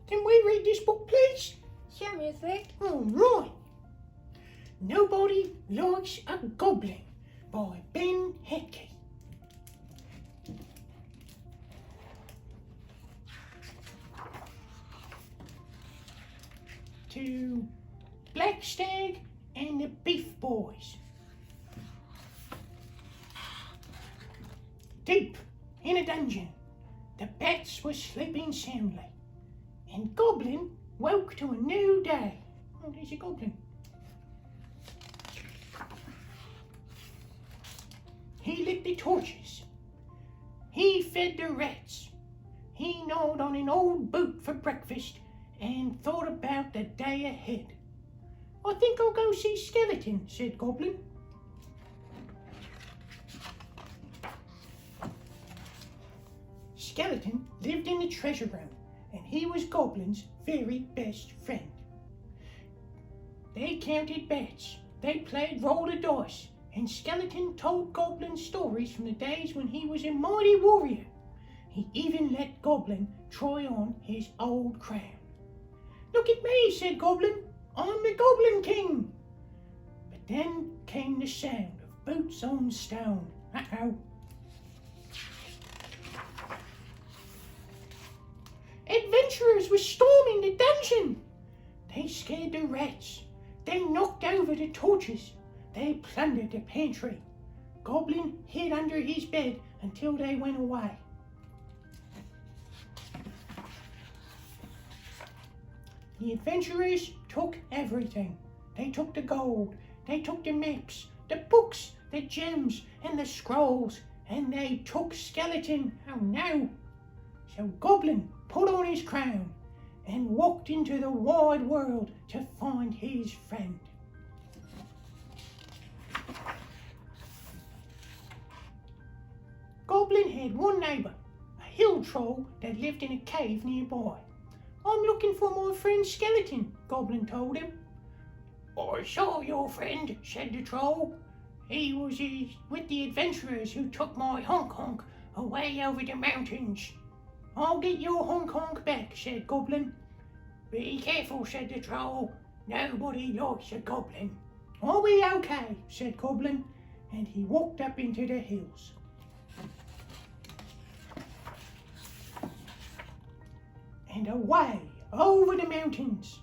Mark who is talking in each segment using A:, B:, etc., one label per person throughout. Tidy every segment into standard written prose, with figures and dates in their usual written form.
A: Can we read this book, please?
B: Sure, Muesli.
A: All right. Nobody Likes a Goblin by Ben Hatke. To Black Stag and the Beef Boys. Deep in a dungeon, the bats were sleeping soundly, and Goblin woke to a new day. Oh, there's a goblin. He lit the torches. He fed the rats. He gnawed on an old boot for breakfast and thought about the day ahead. I think I'll go see Skeleton, said Goblin. Skeleton lived in the treasure room, and he was Goblin's very best friend. They counted bats, they played roll the dice, and Skeleton told Goblin stories from the days when he was a mighty warrior. He even let Goblin try on his old crown. Look at me, said Goblin. I'm the Goblin King. But then came the sound of boots on stone. Uh-oh. Adventurers were storming the dungeon. They scared the rats. They knocked over the torches. They plundered the pantry. Goblin hid under his bed until they went away. The adventurers took everything. They took the gold, they took the maps, the books, the gems, and the scrolls, and they took Skeleton. Oh no! So Goblin put on his crown and walked into the wide world to find his friend. Goblin had one neighbour, a hill troll that lived in a cave nearby. I'm looking for my friend Skeleton, Goblin told him. I saw your friend, said the troll. He was with the adventurers who took my honk-honk away over the mountains. I'll get your honk-honk back, said Goblin. Be careful, said the troll. Nobody likes a goblin. Are we okay, said Goblin, and he walked up into the hills. And away over the mountains.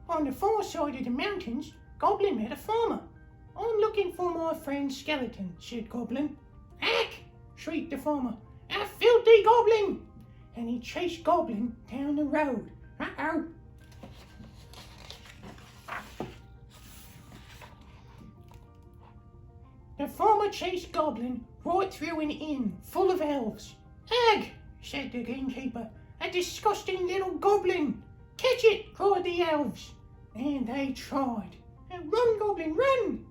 A: On the far side of the mountains, Goblin met a farmer. I'm looking for my friend Skeleton, said Goblin. Hack! Shrieked the farmer. A filthy goblin! And he chased Goblin down the road. Uh-oh! The farmer chased Goblin right through an inn full of elves. Ag! Said the innkeeper. A disgusting little goblin! Catch it! Cried the elves. And they tried. Run, Goblin, run!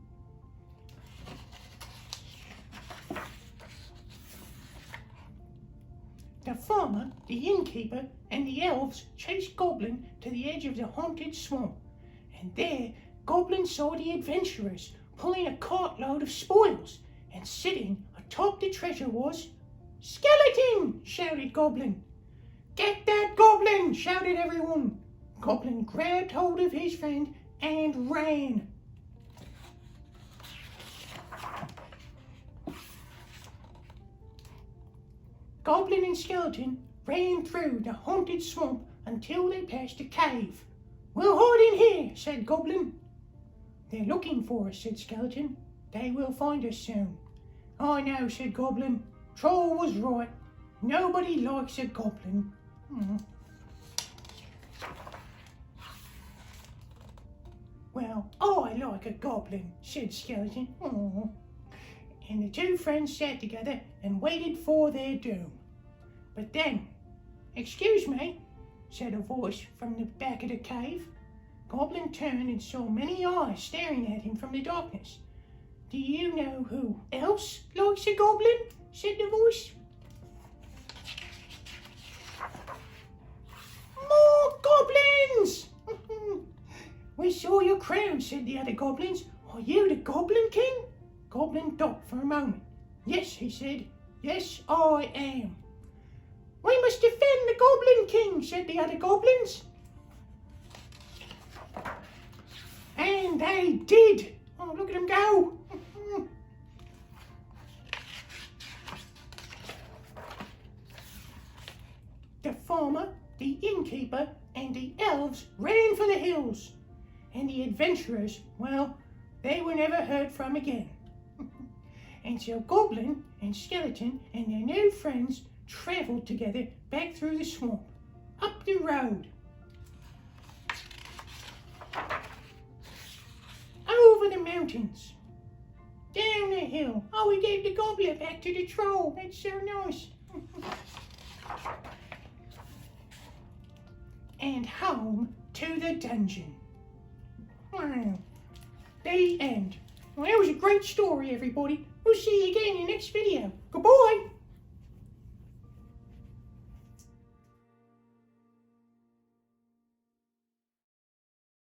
A: The farmer, the innkeeper, and the elves chased Goblin to the edge of the haunted swamp. And there, Goblin saw the adventurers pulling a cartload of spoils, and sitting atop the treasure was Skeleton! Shouted Goblin. Get that goblin! Shouted everyone. Goblin grabbed hold of his friend and ran. Goblin and Skeleton ran through the haunted swamp until they passed a cave. We'll hide in here, said Goblin. They're looking for us, said Skeleton. They will find us soon. I know, said Goblin. Troll was right. Nobody likes a goblin. Well, I like a goblin, said Skeleton. And the two friends sat together and waited for their doom. But then, excuse me, said a voice from the back of the cave. Goblin turned and saw many eyes staring at him from the darkness. Do you know who else likes a goblin? Said the voice. More goblins! We saw your crown, said the other goblins. Are you the Goblin King? Goblin thought for a moment. Yes, he said. Yes, I am. We must defend the Goblin King, said the other goblins. And they did. Oh, look at them go. The farmer, the innkeeper, and the elves ran for the hills. And the adventurers, well, they were never heard from again. And so Goblin and Skeleton and their new friends travelled together back through the swamp, up the road, over the mountains, down the hill. Oh, we gave the gobbler back to the troll. That's so nice. And home to the dungeon. Wow. The end. Well, that was a great story, everybody. We'll see you again in the next video. Goodbye.